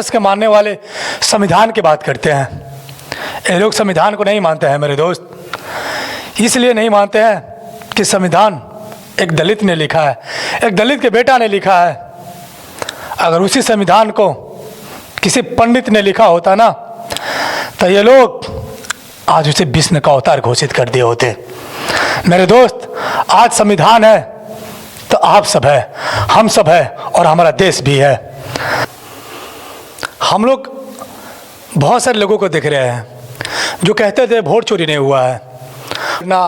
के मानने वाले संविधान की बात करते हैं। ये लोग संविधान को नहीं मानते हैं मेरे दोस्त, इसलिए नहीं मानते हैं कि संविधान एक दलित ने लिखा है, एक दलित के बेटा ने लिखा है। अगर उसी संविधान को किसी पंडित ने लिखा होता ना, तो ये लोग आज उसे विष्णु का अवतार घोषित कर दिए होते। मेरे दोस्त, आज संविधान है तो आप सब है, हम सब है, और हमारा देश भी है। हम लोग बहुत सारे लोगों को देख रहे हैं जो कहते थे वोट चोरी नहीं हुआ है, ना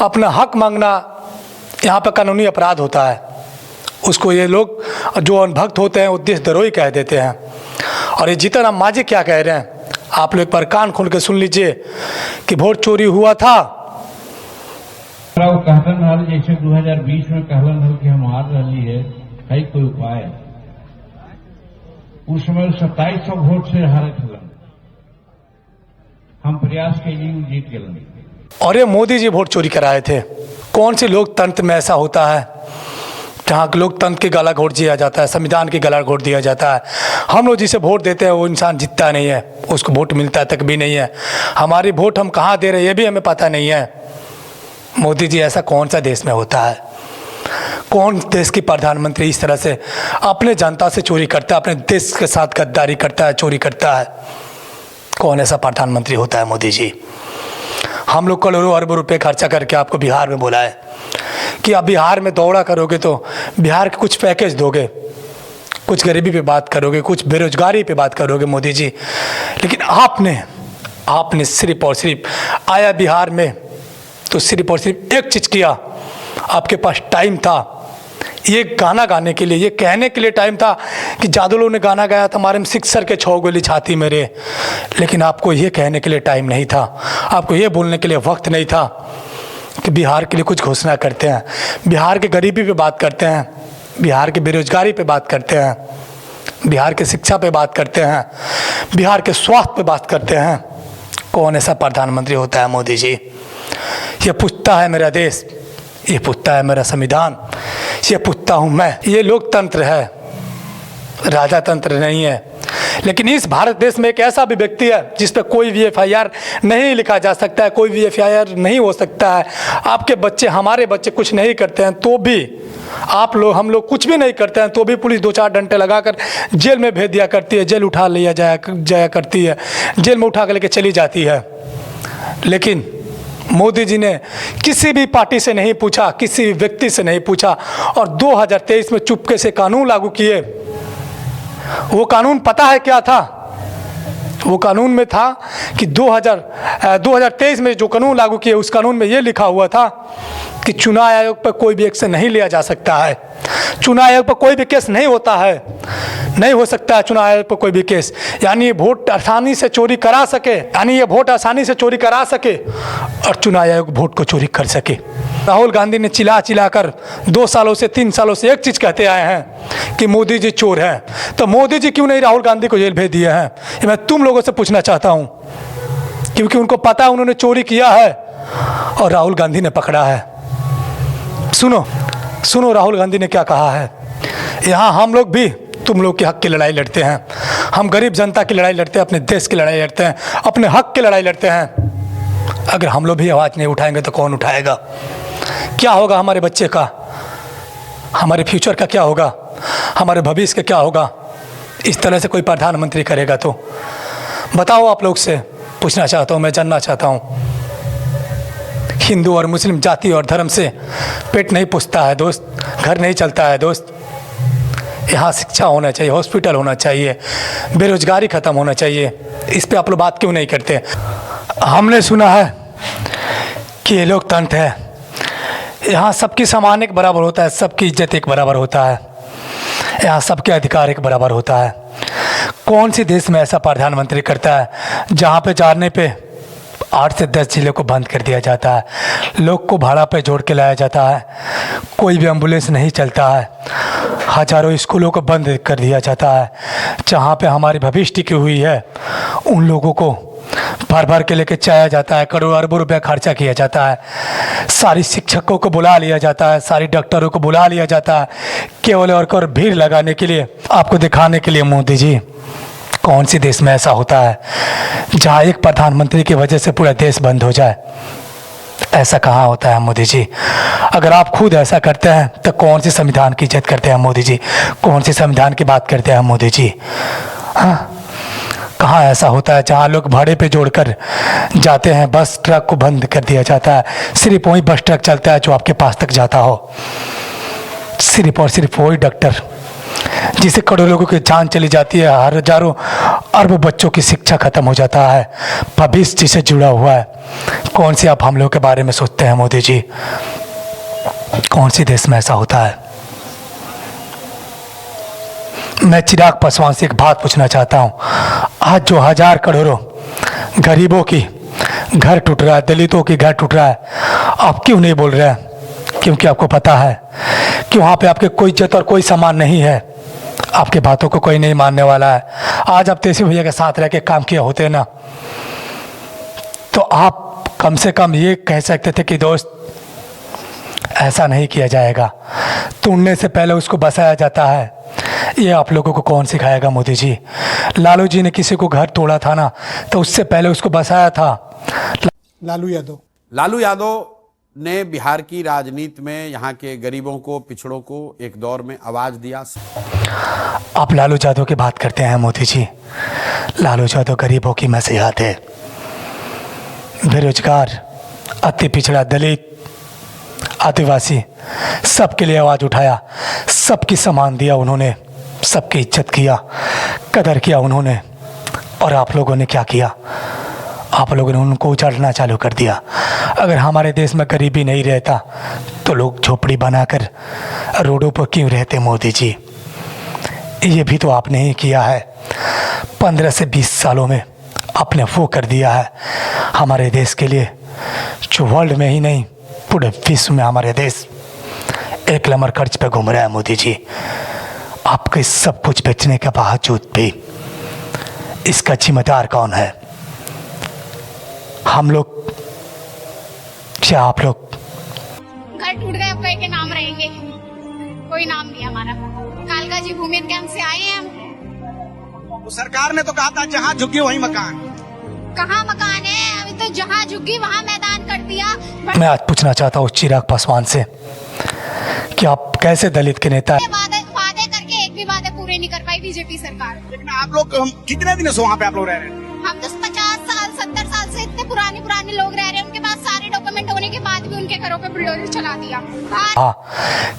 अपना हक मांगना यहाँ पर कानूनी अपराध होता है। उसको ये लोग जो अनभक्त होते हैं वो देशद्रोही कह देते हैं। और ये जीतन राम मांझी क्या कह रहे हैं, आप लोग एक बार कान खोल के सुन लीजिए कि वोट चोरी हुआ था। कहतन हल जैसे 2020 में कहलन हल कि हम हार रही है कोई उपाय, उस समय 2700 वोट से हारे थे। हम प्रयास के लिए जीत गए। और ये मोदी जी वोट चोरी कराए थे। कौन सी लोकतंत्र में ऐसा होता है जहाँ लोकतंत्र की गला घोट दिया जाता है, संविधान की गला घोट दिया जाता है। हम लोग जिसे वोट देते हैं वो इंसान जीतता नहीं है, उसको वोट मिलता तक भी नहीं है। हमारी वोट हम कहाँ दे रहे हैं ये भी हमें पता नहीं है। मोदी जी, ऐसा कौन सा देश में होता है? कौन देश की प्रधानमंत्री इस तरह से अपने जनता से चोरी करता है, अपने देश के साथ गद्दारी करता है, चोरी करता है? कौन ऐसा प्रधानमंत्री होता है? मोदी जी। हम लोग करोड़ों अरबों रुपए खर्चा करके आपको बिहार में बोला है कि आप बिहार में दौड़ा करोगे तो बिहार के कुछ पैकेज दोगे, कुछ गरीबी पे बात करोगे, कुछ बेरोजगारी पे बात करोगे मोदी जी। लेकिन आपने सिर्फ और सिर्फ आया बिहार में तो सिर्फ और सिर्फ एक चीज़ किया, आपके पास टाइम था ये गाना गाने के लिए, ये कहने के लिए टाइम था कि जादू ने गाना गाया था हमारे में सिक्सर के 6 गोली छाती मेरे। लेकिन आपको ये कहने के लिए टाइम नहीं था, आपको ये बोलने के लिए वक्त नहीं था कि बिहार के लिए कुछ घोषणा करते हैं, बिहार के गरीबी पे बात करते हैं, बिहार की बेरोजगारी पे बात करते हैं, बिहार के शिक्षा पे बात करते हैं, बिहार के स्वास्थ्य पे बात करते हैं। कौन ऐसा प्रधानमंत्री होता है? मोदी जी। ये पूछता है मेरा देश, ये पूछता है मेरा संविधान, ये पूछता हूँ मैं। ये लोकतंत्र है, राजातंत्र नहीं है। लेकिन इस भारत देश में एक ऐसा भी व्यक्ति है जिस पर कोई भी FIR नहीं लिखा जा सकता है, कोई भी FIR नहीं हो सकता है। आपके बच्चे, हमारे बच्चे कुछ नहीं करते हैं तो भी, आप लोग, हम लोग कुछ भी नहीं करते हैं तो भी पुलिस 2-4 डंडे लगाकर जेल में भेज दिया करती है, जेल उठा लिया जाया करती है, जेल में उठा कर लेके चली जाती है। लेकिन मोदी जी ने किसी भी पार्टी से नहीं पूछा, किसी भी व्यक्ति से नहीं पूछा, और 2023 में चुपके से कानून लागू किए। वो कानून पता है क्या था? वो कानून में था कि 2023 में जो कानून लागू किए उस कानून में ये लिखा हुआ था कि चुनाव आयोग पर कोई भी एक्शन नहीं लिया जा सकता है, चुनाव आयोग पर कोई भी केस नहीं होता है, नहीं हो सकता है चुनाव आयोग पर कोई भी केस। यानी ये वोट आसानी से चोरी करा सके, और चुनाव आयोग वोट को चोरी कर सके। राहुल गांधी ने चिल्ला कर 2 सालों से 3 सालों से एक चीज़ कहते आए हैं कि मोदी जी चोर हैं। तो मोदी जी क्यों नहीं राहुल गांधी को जेल भेज दिए हैं? ये मैं तुम लोगों से पूछना चाहता हूँ, क्योंकि उनको पता है उन्होंने चोरी किया है और राहुल गांधी ने पकड़ा है। सुनो राहुल गांधी ने क्या कहा है। यहाँ हम लोग भी तुम लोग के हक की लड़ाई लड़ते हैं, हम गरीब जनता की लड़ाई लड़ते हैं, अपने देश की लड़ाई लड़ते हैं, अपने हक की लड़ाई लड़ते हैं। अगर हम लोग भी आवाज़ नहीं उठाएंगे तो कौन उठाएगा? क्या होगा हमारे बच्चे का, हमारे फ्यूचर का क्या होगा, हमारे भविष्य का क्या होगा? इस तरह से कोई प्रधानमंत्री करेगा तो बताओ। आप लोग से पूछना चाहता हूँ, मैं जानना चाहता हूँ। हिंदू और मुस्लिम जाति और धर्म से पेट नहीं पुछता है दोस्त, घर नहीं चलता है दोस्त। यहाँ शिक्षा होना चाहिए, हॉस्पिटल होना चाहिए, बेरोजगारी ख़त्म होना चाहिए। इस पे आप लोग बात क्यों नहीं करते? हमने सुना है कि ये लोकतंत्र है, यहाँ सबकी समान एक बराबर होता है, सबकी इज्जत एक बराबर होता है, यहाँ सबके अधिकार एक बराबर होता है। कौन सी देश में ऐसा प्रधानमंत्री करता है जहाँ पे जाने पे 8 से 10 जिले को बंद कर दिया जाता है, लोग को भाड़ा पे जोड़ के लाया जाता है, कोई भी एम्बुलेंस नहीं चलता है, हजारों स्कूलों को बंद कर दिया जाता है। जहाँ पे हमारी भविष्य टिकी हुई है उन लोगों को भर भर के लेके जाया जाता है, करोड़ों अरबों रुपया खर्चा किया जाता है, सारी शिक्षकों को बुला लिया जाता है, सारी डॉक्टरों को बुला लिया जाता है, केवल और भीड़ लगाने के लिए, आपको दिखाने के लिए। मोदी जी, कौन सी देश में ऐसा होता है जहाँ एक प्रधानमंत्री की वजह से पूरा देश बंद हो जाए? ऐसा कहाँ होता है मोदी जी? अगर आप खुद ऐसा करते हैं तो कौन सी संविधान की इज्जत करते हैं मोदी जी? कौन सी संविधान की बात करते हैं मोदी जी? हाँ, कहाँ ऐसा होता है जहाँ लोग भाड़े पे जोड़कर जाते हैं, बस ट्रक को बंद कर दिया जाता है, सिर्फ वही बस ट्रक चलता है जो आपके पास तक जाता हो, सिर्फ और सिर्फ वही डॉक्टर जिससे करोड़ों लोगों की जान चली जाती है, हजारों अरबों बच्चों की शिक्षा खत्म हो जाता है, भविष्य जिसे जुड़ा हुआ है। कौन सी आप हम लोग के बारे में सोचते हैं मोदी जी? कौन सी देश में ऐसा होता है? मैं चिराग पासवान से एक बात पूछना चाहता हूँ। आज जो हजार करोड़ों गरीबों की घर टूट रहा है, दलितों की घर टूट रहा है, आप क्यों नहीं बोल रहे हैं? क्योंकि आपको पता है कि वहाँ पे आपके कोई इज्जत और कोई सम्मान नहीं है, आपके बातों को कोई नहीं मानने वाला है। आज आप तेजस्वी भैया के साथ रह के काम किए होते ना, तो आप कम से कम ये कह सकते थे कि दोस्त ऐसा नहीं किया जाएगा, तोड़ने से पहले उसको बसाया जाता है। ये आप लोगों को कौन सिखाएगा मोदी जी? लालू जी ने किसी को घर तोड़ा था ना, तो उससे पहले उसको बसाया था लालू यादव ने बिहार की राजनीति में यहाँ के गरीबों को, पिछड़ों को एक दौर में आवाज दिया। आप लालू यादव की बात करते हैं मोदी जी। लालू यादव गरीबों की मसीहा थे, बेरोजगार, अति पिछड़ा, दलित, आदिवासी, सबके लिए आवाज़ उठाया, सबकी सम्मान दिया उन्होंने, सबकी इज्जत किया, कदर किया उन्होंने। और आप लोगों ने क्या किया? आप लोगों ने उनको उजाड़ना चालू कर दिया। अगर हमारे देश में गरीबी नहीं रहता तो लोग झोपड़ी बनाकर रोडों पर क्यों रहते मोदी जी? ये भी तो आपने ही किया है। 15 से 20 सालों में आपने वो कर दिया है हमारे देश के लिए, जो वर्ल्ड में ही नहीं पूरे विश्व में हमारे देश एक नंबर कर्ज पे घूम रहा है मोदी जी। आपके सब कुछ बेचने के बावजूद भी इसका जिम्मेदार कौन है? हम लोग क्या आप लोग? घर टूट गए, अब के नाम रहेंगे, कोई नाम नहीं हमारा। कालका जी भूमि कैंप से आए हैं हम। तो सरकार ने तो कहा था जहाँ झुग्गी वहीं मकान। कहाँ मकान है? अभी तो जहाँ झुग्गी वहाँ मैदान कर दिया। मैं आज पूछना चाहता हूँ चिराग पासवान से कि आप कैसे दलित के नेता हैं? वादे करके एक भी वादे पूरे नहीं कर पाई बीजेपी सरकार। लेकिन आप लोग कितने दिन से वहाँ पे आप लोग रह रहे हैं? हम तो 50 साल 70 साल से इतने पुराने लोग रह रहे हैं, उनके पास सारे डॉक्यूमेंट होने के बाद भी उनके घरों पे बुलडोजर चला दिया। हाँ,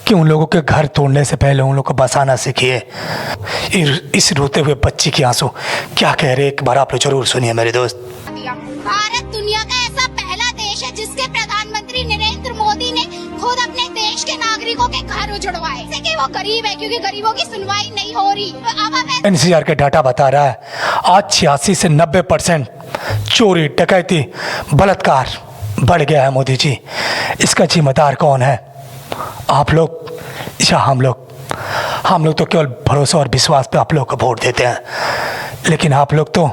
कि उन लोगों के घर तोड़ने से पहले उन लोगों को बसाना सीखिए। इस रोते हुए बच्ची की आंसू क्या कह रहे, एक बार आप लोग जरूर सुनिए मेरे दोस्त। भारत दुनिया का ऐसा पहला देश है जिसके प्रधानमंत्री नरेंद्र मोदी ने खुद अपने देश के नागरिकों के घर उजड़वाए। कि वो गरीब है क्योंकि गरीबों की सुनवाई नहीं हो रही। अब एनसीआर का डाटा बता रहा है आज 86 से 90% चोरी, डकैती, बलात्कार बढ़ गया है मोदी जी। इसका जिम्मेदार कौन है? आप लोग या हम लोग? हम लोग तो केवल भरोसा और विश्वास पे आप लोग को वोट देते हैं, लेकिन आप लोग तो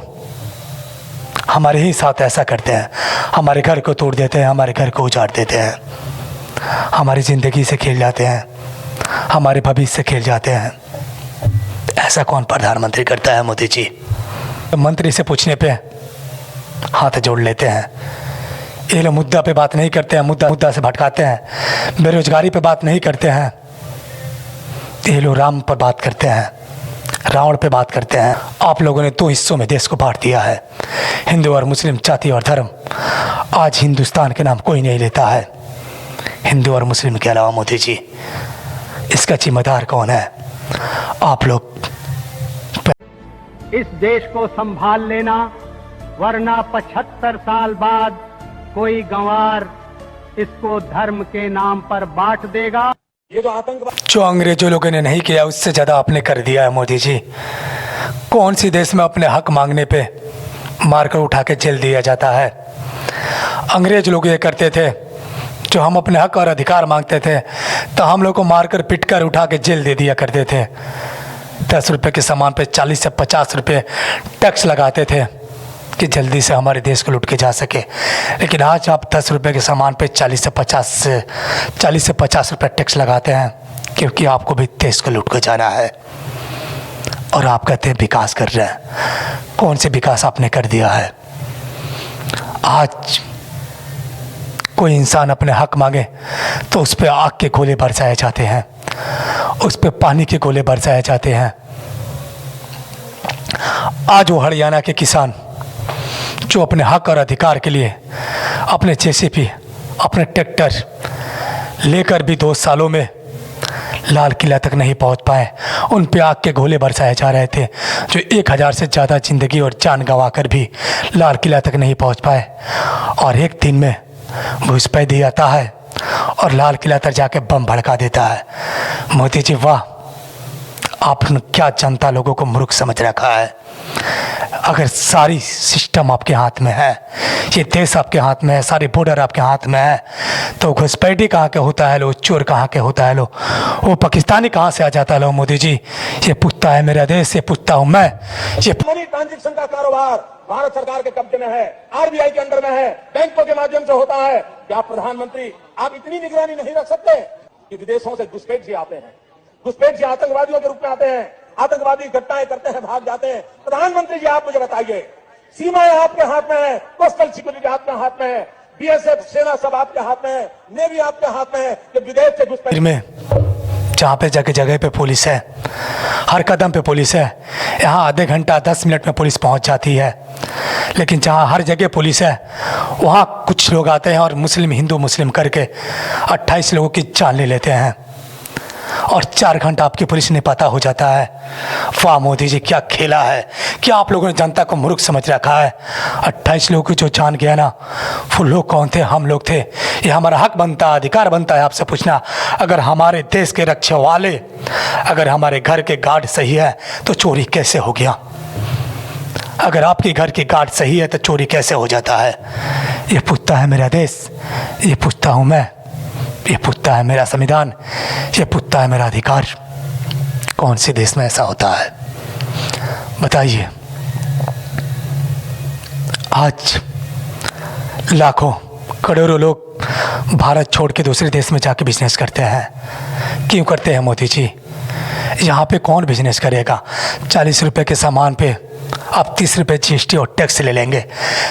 हमारे ही साथ ऐसा करते हैं, हमारे घर को तोड़ देते हैं, हमारे घर को उजाड़ देते हैं, हमारी ज़िंदगी से खेल जाते हैं, हमारे भविष्य से खेल जाते हैं। ऐसा कौन प्रधानमंत्री करता है मोदी जी? मंत्री से पूछने पे हाथ जोड़ लेते हैं। ये लोग मुद्दा पे बात नहीं करते हैं, मुद्दा से भटकाते हैं। बेरोजगारी पे बात नहीं करते हैं, ये लोग राम पर बात करते हैं, रावण पे बात करते हैं। आप लोगों ने 2 हिस्सों में देश को बांट दिया है, हिंदू और मुस्लिम, जाति और धर्म। आज हिंदुस्तान के नाम कोई नहीं लेता है हिंदू और मुस्लिम के अलावा मोदी जी। इसका जिम्मेदार कौन है? आप लोग। इस देश को संभाल लेना, वरना 75 साल बाद कोई गंवार इसको धर्म के नाम पर बांट देगा। ये तो आतंकवाद जो अंग्रेजों लोगों ने नहीं किया उससे ज़्यादा आपने कर दिया है मोदी जी। कौन सी देश में अपने हक मांगने पे मारकर उठा के जेल दिया जाता है? अंग्रेज लोग ये करते थे, जो हम अपने हक और अधिकार मांगते थे तो हम लोग को मारकर पिटकर उठा के जेल दे दिया करते थे। 10 रुपये के सामान पे 40 से 50 रुपये टैक्स लगाते थे कि जल्दी से हमारे देश को लूट के जा सके। लेकिन आज आप 10 रुपये के सामान पे 40 से 50 रुपये टैक्स लगाते हैं, क्योंकि आपको भी देश को लूट के जाना है। और आप कहते हैं विकास कर रहे हैं। कौन से विकास आपने कर दिया है? आज कोई इंसान अपने हक मांगे तो उस पर आग के गोले बरसाए जाते हैं, उस पर पानी के गोले बरसाए जाते हैं। आज वो हरियाणा के किसान जो अपने हक और अधिकार के लिए अपने जेसीबी, अपने ट्रैक्टर लेकर भी 2 सालों में लाल किला तक नहीं पहुंच पाए, उन पे आग के गोले बरसाए जा रहे थे, जो 1000 से ज़्यादा ज़िंदगी और जान गंवाकर भी लाल किला तक नहीं पहुंच पाए। और एक दिन में घुसपैठी आता है और लाल किला तक जाके बम भड़का देता है। मोदी जी वाह, आपने क्या जनता लोगों को मूर्ख समझ रखा है। अगर सारी सिस्टम आपके हाथ में है, ये देश आपके हाथ में है, सारे बॉर्डर आपके हाथ में है, तो घुसपैठी कहाँ के होता है लो, चोर कहाँ के होता है लो, वो पाकिस्तानी कहाँ से आ जाता है लो। मोदी जी, ये पूछता है मेरा देश, ये पूछता हूँ मैं। ये मनी ट्रांजैक्शन का कारोबार भारत सरकार के कब्जे में है, आरबीआई के अंडर में है, बैंकों के माध्यम से होता है। क्या प्रधानमंत्री आप इतनी निगरानी नहीं रख सकते कि विदेशों से घुसपैठ आते हैं, घुसपैठ आतंकवादियों के रूप में आते हैं, आतंकवादी घटनाएं करते हैं, भाग जाते हैं। प्रधानमंत्री जी आप मुझे बताइए, सीमाएं आपके हाथ में है, कोस्टल सिक्योरिटी आपके हाथ में है, बीएसएफ सेना सब आपके हाथ में है, नेवी आपके हाथ में है, कि विदेश से घुसपैठ में जहाँ पे जगह जगह पे पुलिस है, हर कदम पे पुलिस है, यहाँ आधे घंटा 10 मिनट में पुलिस पहुँच जाती है। लेकिन जहाँ हर जगह पुलिस है, वहाँ कुछ लोग आते हैं और मुस्लिम हिंदू मुस्लिम करके 28 लोगों की जान ले लेते हैं, और 4 घंटा आपकी पुलिस ने पता हो जाता है। वाह मोदी जी, क्या खेला है, क्या आप लोगों ने जनता को मूर्ख समझ रखा है। 28 लोगों की जो जान गया ना, वो लोग कौन थे? हम लोग थे। ये हमारा हक बनता है, अधिकार बनता है आपसे पूछना। अगर हमारे देश के रक्षा वाले, अगर हमारे घर के गार्ड सही है तो चोरी कैसे हो गया? अगर आपके घर की गार्ड सही है तो चोरी कैसे हो जाता है? ये पूछता है मेरा देश, ये पूछता हूँ मैं, ये पूछता है मेरा संविधान, ये पूछता है मेरा अधिकार। कौन से देश में ऐसा होता है बताइए? आज लाखों करोड़ों लोग भारत छोड़ के दूसरे देश में जाके बिजनेस करते हैं। क्यों करते हैं मोदी जी? यहाँ पे कौन बिजनेस करेगा? 40 रुपये के सामान पे आप 30 रुपये जीएसटी और टैक्स ले लेंगे,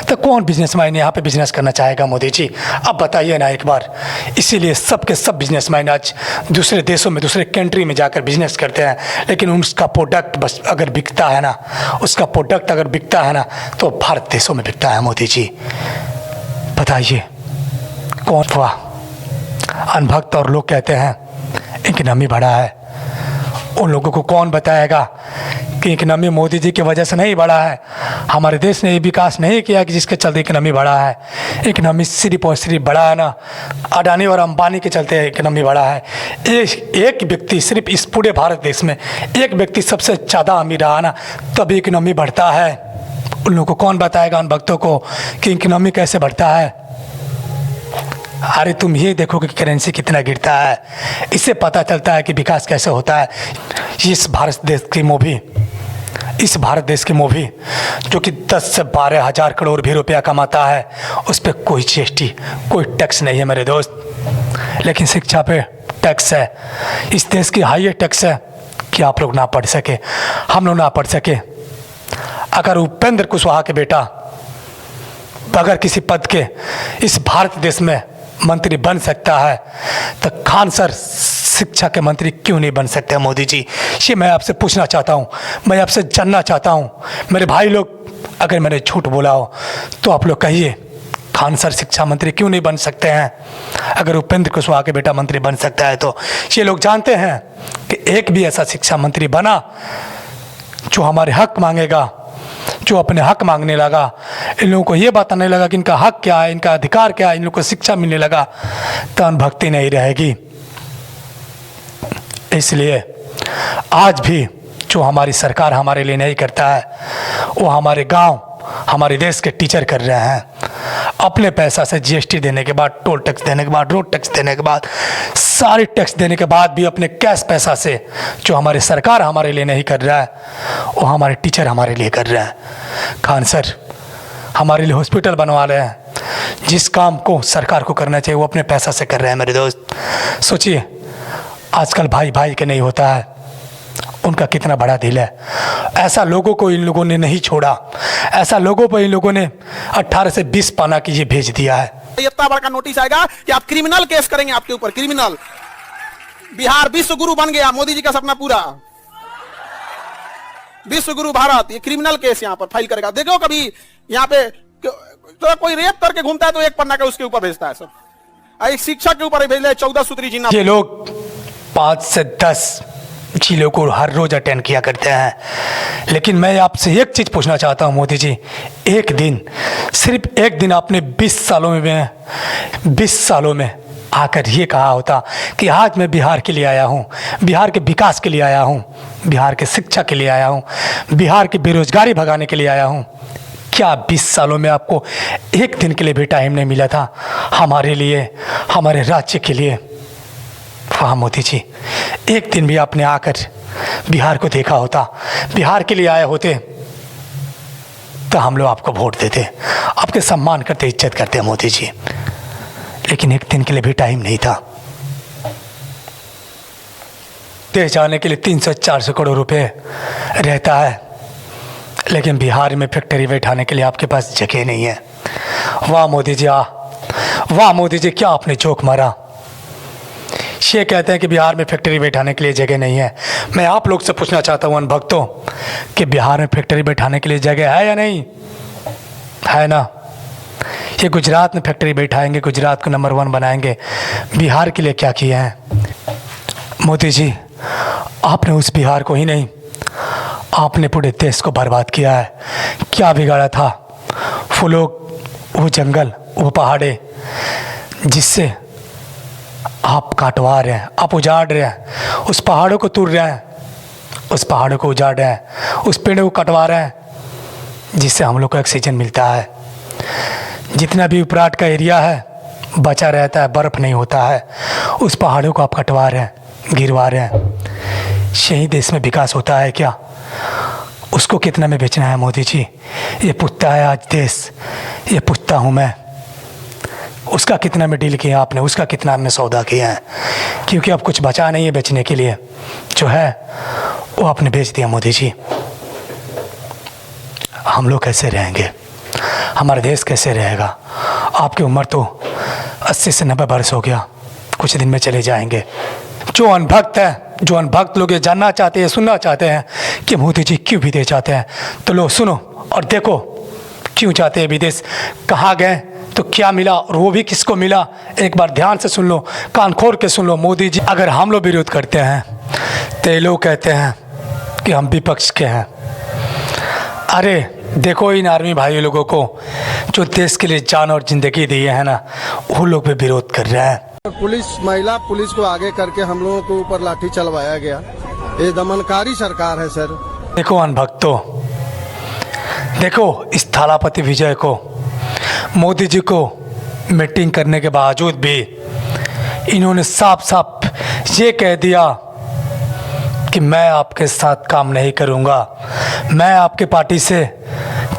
तो कौन बिजनेसमैन यहाँ पे बिजनेस करना चाहेगा? मोदी जी अब बताइए ना एक बार। इसीलिए सब के सब बिजनेसमैन आज दूसरे देशों में, दूसरे कंट्री में जाकर बिजनेस करते हैं। लेकिन उसका प्रोडक्ट बस अगर बिकता है ना, उसका प्रोडक्ट अगर बिकता है ना, तो भारत देशों में बिकता है। मोदी जी बताइए कौन? वाह, अनभक्त और लोग कहते हैं इकोनॉमी बढ़ा है। उन लोगों को कौन बताएगा कि इकोनॉमी मोदी जी की वजह से नहीं बढ़ा है? हमारे देश ने ये विकास नहीं किया कि जिसके चलते इकोनॉमी बढ़ा है। इकोनॉमी सिर्फ और सिर्फ बढ़ा है ना, अडानी और अंबानी के चलते इकोनॉमी बढ़ा है। एक व्यक्ति, सिर्फ इस पूरे भारत देश में एक व्यक्ति सबसे ज़्यादा अमीर रहा ना, तभी इकोनॉमी बढ़ता है। उन लोगों को कौन बताएगा, उन भक्तों को, कि इकोनॉमी कैसे बढ़ता है? अरे तुम ये देखो कि करेंसी कितना गिरता है, इससे पता चलता है कि विकास कैसे होता है। इस भारत देश की मूवी जो कि 10 से 12 हज़ार करोड़ भी रुपया कमाता है, उस पर कोई जीएसटी, कोई टैक्स नहीं है मेरे दोस्त। लेकिन शिक्षा पे टैक्स है। इस देश की हाई टैक्स है कि आप लोग ना पढ़ सके, हम लोग ना पढ़ सके। अगर उपेंद्र कुशवाहा के बेटा बगैर किसी पद के इस भारत देश में मंत्री बन सकता है, तो खान सर शिक्षा के मंत्री क्यों नहीं बन सकते? मोदी जी, ये मैं आपसे पूछना चाहता हूँ, मैं आपसे जानना चाहता हूँ। मेरे भाई लोग, अगर मैंने झूठ बोला हो तो आप लोग कहिए, खान सर शिक्षा मंत्री क्यों नहीं बन सकते हैं? अगर उपेंद्र कुशवाहा के बेटा मंत्री बन सकता है तो ये लोग जानते हैं कि एक भी ऐसा शिक्षा मंत्री बना जो हमारे हक मांगेगा, जो अपने हक मांगने लगा, इन लोगों को ये बताने लगा कि इनका हक क्या है, इनका अधिकार क्या है, इन लोगों को शिक्षा मिलने लगा, तो अनभक्ति नहीं रहेगी। इसलिए आज भी जो हमारी सरकार हमारे लिए नहीं करता है, वो हमारे गांव, हमारे देश के टीचर कर रहे हैं। अपने पैसा से जीएसटी देने के बाद, टोल टैक्स देने के बाद, रोड टैक्स देने के बाद, सारी टैक्स देने के बाद भी अपने कैश पैसा से जो हमारी सरकार हमारे लिए नहीं कर रहा है, वो हमारे टीचर हमारे लिए कर रहे हैं। खान सर, हमारे लिए हॉस्पिटल बनवा रहे हैं। जिस काम को सरकार को करना चाहिए वो अपने पैसा से कर रहे हैं मेरे दोस्त। सोचिए आजकल भाई भाई के नहीं होता है, उनका कितना बड़ा दिल है। ऐसा लोगों को इन लोगों ने नहीं छोड़ा, ऐसा लोगों पर इन लोगों ने 18 से 20 पाना की ये भेज दिया है। इतना बड़ा नोटिस आएगा कि आप क्रिमिनल केस करेंगे, आपके ऊपर क्रिमिनल। बिहार विश्व गुरु बन गया, मोदी जी का सपना पूरा। विश्व गुरु भारत, ये क्रिमिनल केस यहाँ पर फाइल करेगा। देखो कभी यहाँ पे तो कोई रेप करके घूमता है तो एक पन्ना का उसके ऊपर भेजता है सब। एक शिक्षक के ऊपर भेज रहे 14 सूत्री जिन्ना। ये लोग 5 से 10 जिलों को हर रोज अटेंड किया करते हैं। लेकिन मैं आपसे एक चीज पूछना चाहता हूं मोदी जी, एक दिन, सिर्फ एक दिन आपने 20 सालों में आकर ये कहा होता कि आज मैं बिहार के लिए आया हूं, बिहार के विकास के लिए आया हूं, बिहार के शिक्षा के लिए आया हूं, बिहार की बेरोजगारी भगाने के लिए आया हूं। क्या 20 सालों में आपको एक दिन के लिए भी टाइम नहीं मिला था हमारे लिए, हमारे राज्य के लिए? वाह मोदी जी, एक दिन भी आपने आकर बिहार को देखा होता, बिहार के लिए आए होते तो हम लोग आपको वोट देते, आपके सम्मान करते, इज्जत करते मोदी जी। लेकिन एक दिन के लिए भी टाइम नहीं था। देश जाने के लिए 300-400 करोड़ रुपए रहता है, लेकिन बिहार में फैक्ट्री बैठाने के लिए आपके पास जगह नहीं है। वाह मोदी जी, वाह मोदी जी, क्या आपने जोक मारा। ये कहते हैं कि बिहार में फैक्ट्री बैठाने के लिए जगह नहीं है। मैं आप लोग से पूछना चाहता हूँ अनभक्तों कि बिहार में फैक्ट्री बैठाने के लिए जगह है या नहीं है? ना, ये गुजरात में फैक्ट्री बैठाएंगे, गुजरात को नंबर 1 बनाएंगे। बिहार के लिए क्या किया है मोदी जी? आपने उस बिहार को ही नहीं, आपने पूरे देश को बर्बाद किया है। क्या बिगाड़ा था? वो लोग, वो जंगल, वो पहाड़े जिससे आप काटवा रहे हैं, आप उजाड़ रहे हैं, उस पहाड़ों को तोड़ रहे हैं, उस पहाड़ों को उजाड़ रहे हैं, उस पेड़ों को कटवा रहे हैं जिससे हम लोग को ऑक्सीजन मिलता है। जितना भी उपराट का एरिया है बचा रहता है, बर्फ़ नहीं होता है, उस पहाड़ों को आप कटवा रहे हैं, गिरवा रहे हैं। यही देश में विकास होता है क्या? उसको कितना में बेचना है मोदी जी? ये पूछता है आज देश, ये पूछता हूँ मैं। उसका कितना में डील किया आपने, उसका कितना में सौदा किया है? क्योंकि अब कुछ बचा नहीं है बेचने के लिए, जो है वो आपने बेच दिया मोदी जी। हम लोग कैसे रहेंगे? हमारा देश कैसे रहेगा? आपकी उम्र तो 80 से 90 वर्ष हो गया, कुछ दिन में चले जाएंगे। जो अनभक्त है, जो अनभक्त लोग ये जानना चाहते हैं, सुनना चाहते हैं कि मोदी जी क्यों विदेश जाते हैं, तो लो सुनो और देखो क्यों जाते हैं विदेश, कहाँ गए, तो क्या मिला और वो भी किसको मिला। एक बार ध्यान से सुन लो, कान खोल के सुन लो। मोदी जी अगर हम लोग विरोध करते हैं तो ये लोग कहते हैं कि हम विपक्ष के हैं। अरे देखो इन आर्मी भाई लोगों को जो देश के लिए जान और जिंदगी दी है ना, वो लोग भी विरोध कर रहे हैं। महिला पुलिस को आगे करके हम लोगों के ऊपर लाठी चलवाया गया। ये दमनकारी सरकार है सर। देखो अनभक्तों, देखो इस थालापति विजय को, मोदी जी को मीटिंग करने के बावजूद भी इन्होंने साफ साफ ये कह दिया कि मैं आपके साथ काम नहीं करूंगा, मैं आपके पार्टी से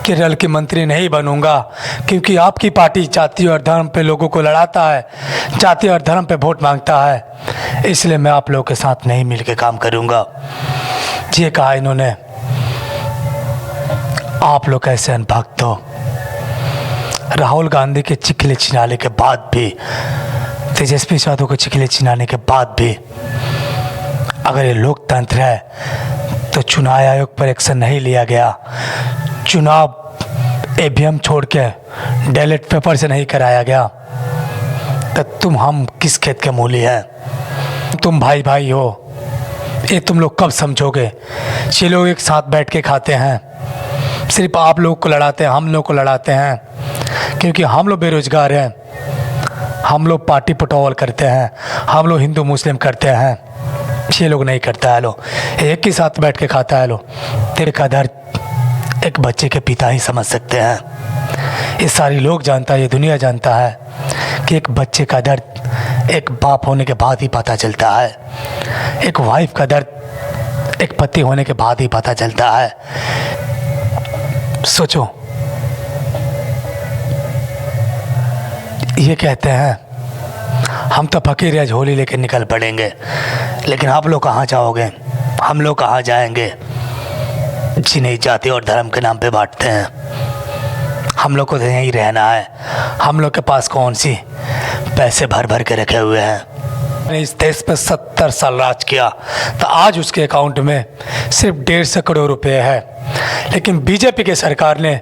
केरल के मंत्री नहीं बनूंगा, क्योंकि आपकी पार्टी जाति और धर्म पे लोगों को लड़ाता है, जाति और धर्म पे वोट मांगता है, इसलिए मैं आप लोगों के साथ नहीं मिलकर काम करूंगा। ये कहा इन्होंने। आप लोग कैसे अनभक्त हो? राहुल गांधी के चिखले चिनाने के बाद भी, तेजस्वी यादव को चिखले चिनाने के बाद भी अगर ये लोकतंत्र है तो चुनाव आयोग पर एक्शन नहीं लिया गया, चुनाव ईवीएम छोड़ के बैलेट पेपर से नहीं कराया गया, तो तुम हम किस खेत के मूली हैं? तुम भाई भाई हो, ये तुम लोग कब समझोगे? ये लोग एक साथ बैठ के खाते हैं, सिर्फ आप लोग को लड़ाते हैं, हम लोग को लड़ाते हैं, क्योंकि हम लोग बेरोजगार हैं, हम लोग पार्टी पटवाल करते हैं, हम लोग हिंदू मुस्लिम करते हैं, ये लोग नहीं करता है। लो एक ही साथ बैठ के खाता है। लो तेरे का दर्द एक बच्चे के पिता ही समझ सकते हैं। ये सारी लोग जानता है, ये दुनिया जानता है कि एक बच्चे का दर्द एक बाप होने के बाद ही पता चलता है, एक वाइफ का दर्द एक पति होने के बाद ही पता चलता है। सोचो ये कहते हैं हम तो फकीर या झोली लेके निकल पड़ेंगे, लेकिन आप लोग कहाँ जाओगे, हम लोग कहाँ जाएंगे जिन्हें जाति और धर्म के नाम पे बांटते हैं। हम लोग को तो यहीं रहना है। हम लोग के पास कौन सी पैसे भर भर के रखे हुए हैं। मैंने इस देश पे 70 साल राज किया तो आज उसके अकाउंट में सिर्फ 150 करोड़ रुपए है, लेकिन बीजेपी के सरकार ने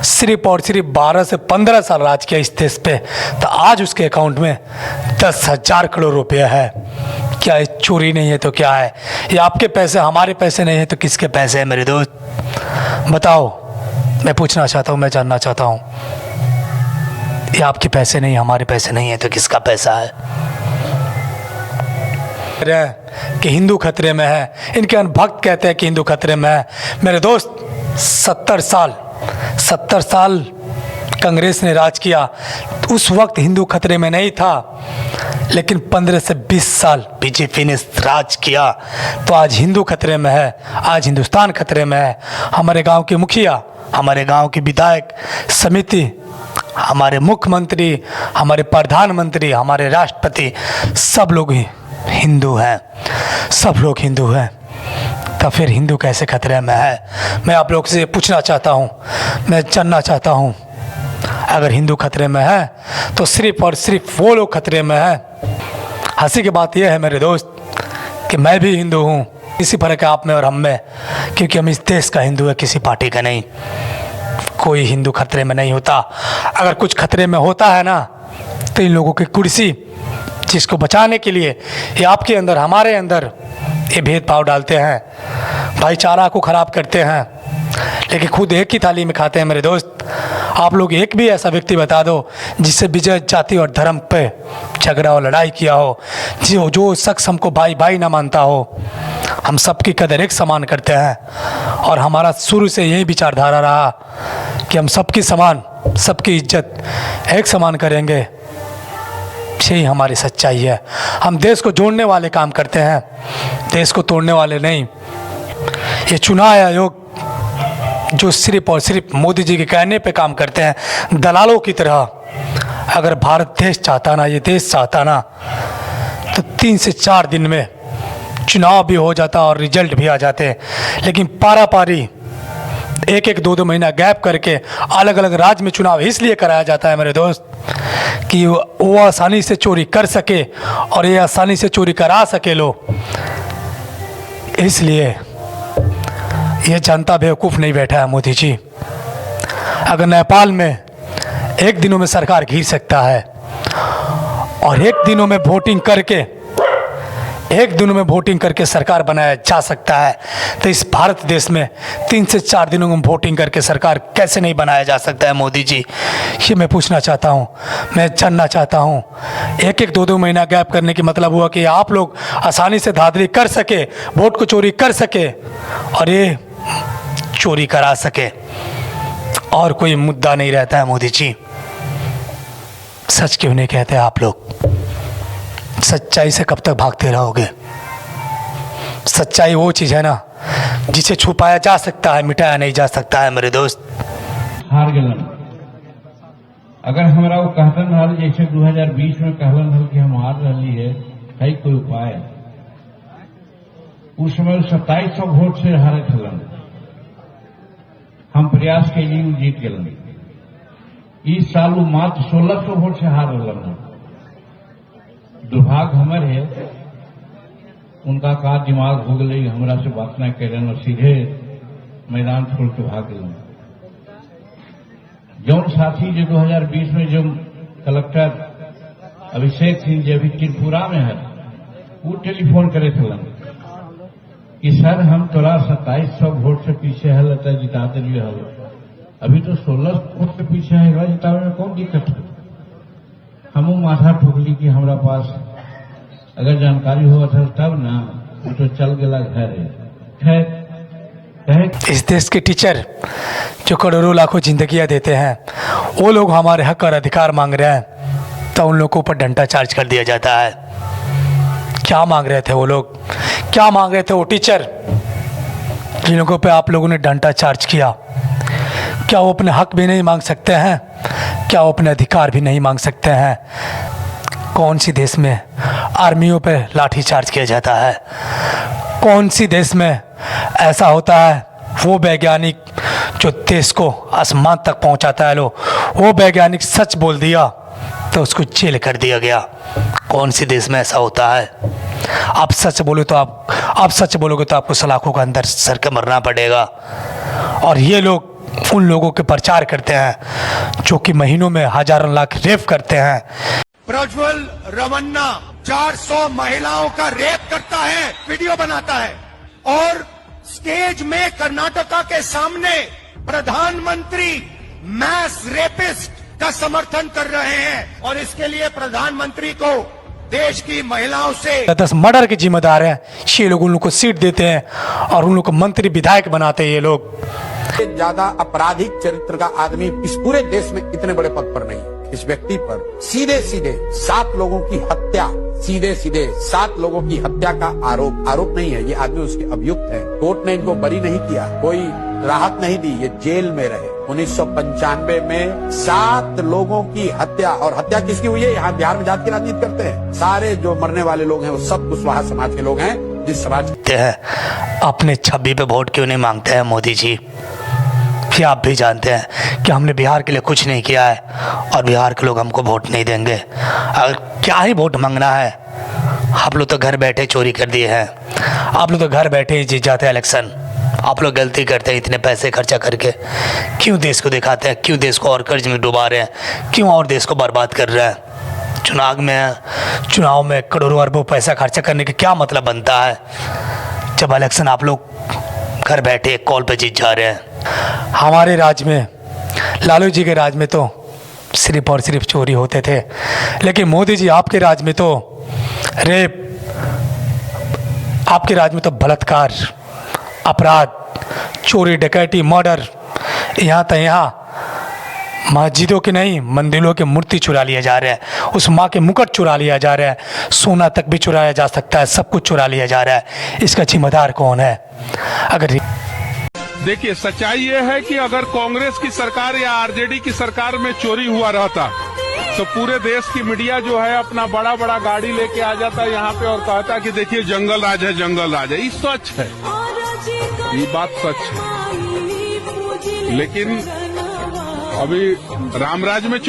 सिर्फ और सिर्फ 12 से 15 साल राज किया इस देश पे तो आज उसके अकाउंट में 10,000 करोड़ रुपए है। क्या ये चोरी नहीं है तो क्या है? ये आपके पैसे, हमारे पैसे नहीं है तो किसके पैसे हैं मेरे दोस्त? बताओ। मैं पूछना चाहता हूँ, मैं जानना चाहता हूँ। ये आपके पैसे नहीं, हमारे पैसे नहीं है तो किसका पैसा है? कि हिंदू खतरे में है, इनके अनभक्त कहते हैं कि हिंदू खतरे में है। मेरे दोस्त 70 साल कांग्रेस ने राज किया, उस वक्त हिंदू खतरे में नहीं था, लेकिन 15 से 20 साल बीजेपी ने राज किया तो आज हिंदू खतरे में है, आज हिंदुस्तान खतरे में है। हमारे गांव के मुखिया, हमारे गांव की विधायक समिति, हमारे मुख्यमंत्री, हमारे प्रधानमंत्री, हमारे राष्ट्रपति, सब लोग ही हिंदू हैं, सब लोग हिंदू हैं। तो फिर हिंदू कैसे खतरे में है? मैं आप लोग से पूछना चाहता हूँ, मैं जानना चाहता हूँ। अगर हिंदू खतरे में है तो सिर्फ और सिर्फ वो लोग खतरे में है। हंसी की बात यह है मेरे दोस्त कि मैं भी हिंदू हूँ, इसी फर्क है आप में और हम में, क्योंकि हम इस देश का हिंदू है, किसी पार्टी का नहीं। कोई हिंदू खतरे में नहीं होता। अगर कुछ खतरे में होता है ना तो इन लोगों की कुर्सी, जिसको बचाने के लिए ये आपके अंदर, हमारे अंदर ये भेदभाव डालते हैं, भाईचारा को ख़राब करते हैं, लेकिन खुद एक ही थाली में खाते हैं मेरे दोस्त। आप लोग एक भी ऐसा व्यक्ति बता दो जिससे विजय जाति और धर्म पे झगड़ा और लड़ाई किया हो, जो शख्स हमको भाई भाई ना मानता हो। हम सबकी कदर एक समान करते हैं और हमारा शुरू से यही विचारधारा रहा कि हम सबकी समान, सबकी इज्जत एक समान करेंगे। यही हमारी सच्चाई है। हम देश को जोड़ने वाले काम करते हैं, देश को तोड़ने वाले नहीं। ये चुनाव आयोग जो सिर्फ और सिर्फ मोदी जी के कहने पे काम करते हैं, दलालों की तरह। अगर भारत देश चाहता ना, ये देश चाहता ना, तो 3 से 4 दिन में चुनाव भी हो जाता और रिजल्ट भी आ जाते। लेकिन पारी 1-1, 2-2 महीना गैप करके अलग अलग राज्य में चुनाव इसलिए कराया जाता है मेरे दोस्त कि वो आसानी से चोरी कर सके और ये आसानी से चोरी करा सके लोग। इसलिए ये जनता बेवकूफ़ नहीं बैठा है मोदी जी। अगर नेपाल में 1 दिनों में सरकार घिर सकता है और 1 दिनों में वोटिंग करके सरकार बनाया जा सकता है, तो इस भारत देश में 3 से 4 दिनों में वोटिंग करके सरकार कैसे नहीं बनाया जा सकता है मोदी जी? ये मैं पूछना चाहता हूँ, मैं जानना चाहता हूँ। 1-1, 2-2 महीना गैप करने की मतलब हुआ कि आप लोग आसानी से धांधली कर सके, वोट को चोरी कर सके और ये चोरी करा सके, और कोई मुद्दा नहीं रहता है मोदी जी। सच क्यों नहीं कहते आप लोग? सच्चाई से कब तक भागते रहोगे? सच्चाई वो चीज़ है ना जिसे छुपाया जा सकता है, मिटाया नहीं जा सकता है मेरे दोस्त। हार गलन अगर हमारा वो कहतन हाल जैसे 2020 में कहलन हल कि हम हार रही है कोई उपाय। उस समय 2700 वोट से हारे थलन, हम प्रयास के लिए जीत गलन। इस साल वो मात्र 1600 वोट से हार रहा। दुर्भाग्य हमारे है, उनका का दिमाग हो गई, हमरा से बात न करें और सीधे मैदान छोड़ के भाग गए। जौन साथी जो 2020 में जो कलेक्टर अभिषेक सिंह जी अभी त्रिपुरा में है, वो टेलीफोन करे थे कि सर हम तोरा 2700 वोट से पीछे है, लता जिता दिए हल, अभी तो 16 वोट से पीछे है, जितावे में कौन दिक्कत है? हमू माथा ठोकली कि हमारा पास अगर जानकारी हुआ था तब ना, तो चल गया घर। इस देश के टीचर जो करोड़ों लाखों जिंदगियां देते हैं, वो लोग हमारे हक और अधिकार मांग रहे हैं तो उन लोगों को ऊपर डंडा चार्ज कर दिया जाता है। क्या मांग रहे थे वो लोग? क्या मांग रहे थे वो टीचर जिन लोगों पे आप लोगों ने डंडा चार्ज किया? क्या वो अपने हक भी नहीं मांग सकते हैं? क्या वो अपने अधिकार भी नहीं मांग सकते हैं? कौन सी देश में आर्मियों पे लाठीचार्ज किया जाता है? कौन सी देश में ऐसा होता है वो वैज्ञानिक जो देश को आसमान तक पहुंचाता है, लो वो वैज्ञानिक सच बोल दिया तो उसको जेल कर दिया गया? कौन सी देश में ऐसा होता है? आप सच बोलो तो आप सच बोलोगे तो आपको सलाखों का अंदर सर के मरना पड़ेगा। और ये लोग उन लोगों के प्रचार करते हैं जो कि महीनों में हजारों लाख रेप करते हैं। प्रज्वल रमन्ना 400 महिलाओं का रेप करता है, वीडियो बनाता है और स्टेज में कर्नाटका के सामने प्रधानमंत्री मैस रेपिस्ट का समर्थन कर रहे हैं और इसके लिए प्रधानमंत्री को देश की महिलाओं से 10 मर्डर के जिम्मेदार हैं। ये लोग उन लोग को सीट देते हैं और उन लोग को मंत्री विधायक बनाते हैं। ये लोग ज्यादा आपराधिक चरित्र का आदमी इस पूरे देश में इतने बड़े पद पर नहीं। इस व्यक्ति पर सीधे सीधे 7 लोगों की हत्या, सीधे सीधे 7 लोगों की हत्या का आरोप नहीं है। ये आदमी उसके अभियुक्त है। कोर्ट ने इनको बरी नहीं किया, कोई राहत नहीं दी, ये जेल में रहे। 1995 में 7 लोगों की हत्या, और हत्या किसकी हुई है? यहाँ बिहार में जात की राजनीति करते हैं। सारे जो मरने वाले लोग हैं वो सब कुशवाहा समाज के लोग हैं, जिस समाज के हैं। अपने छब्बी पे वोट क्यों नहीं मांगते हैं मोदी जी? कि आप भी जानते हैं कि हमने बिहार के लिए कुछ नहीं किया है और बिहार के लोग हमको वोट नहीं देंगे। अगर क्या ही वोट मांगना है, आप लोग तो घर बैठे चोरी कर दिए हैं। आप लोग तो घर बैठे ही जीत जाते हैं इलेक्शन। आप लोग गलती करते हैं इतने पैसे खर्चा करके। क्यों देश को दिखाते हैं? क्यों देश को और कर्ज में डुबा रहे हैं? क्यों और देश को बर्बाद कर रहे हैं? चुनाव में करोड़ों अरबों पैसा खर्चा करने का क्या मतलब बनता है जब इलेक्शन आप लोग घर बैठे एक कॉल पे जीत जा रहे हैं? हमारे राज्य में, लालू जी के राज में तो सिर्फ और सिर्फ चोरी होते थे, लेकिन मोदी जी आपके राज में तो रेप, आपके राज में तो बलात्कार, अपराध, चोरी, डकैती, मर्डर, यहाँ मस्जिदों के नहीं मंदिरों के मूर्ति चुरा लिया जा रहा है। उस माँ के मुकुट चुरा लिया जा रहा है। सोना तक भी चुराया जा सकता है, सब कुछ चुरा लिया जा रहा है। इसका जिम्मेदार कौन है? अगर देखिए, सच्चाई ये है कि अगर कांग्रेस की सरकार या आरजेडी की सरकार में चोरी हुआ रहता तो पूरे देश की मीडिया जो है अपना बड़ा बड़ा गाड़ी लेके आ जाता यहाँ पे और कहता कि देखिए जंगल राज है, जंगल राज है। ये सच है, ये बात सच है। लेकिन अभी रामराज में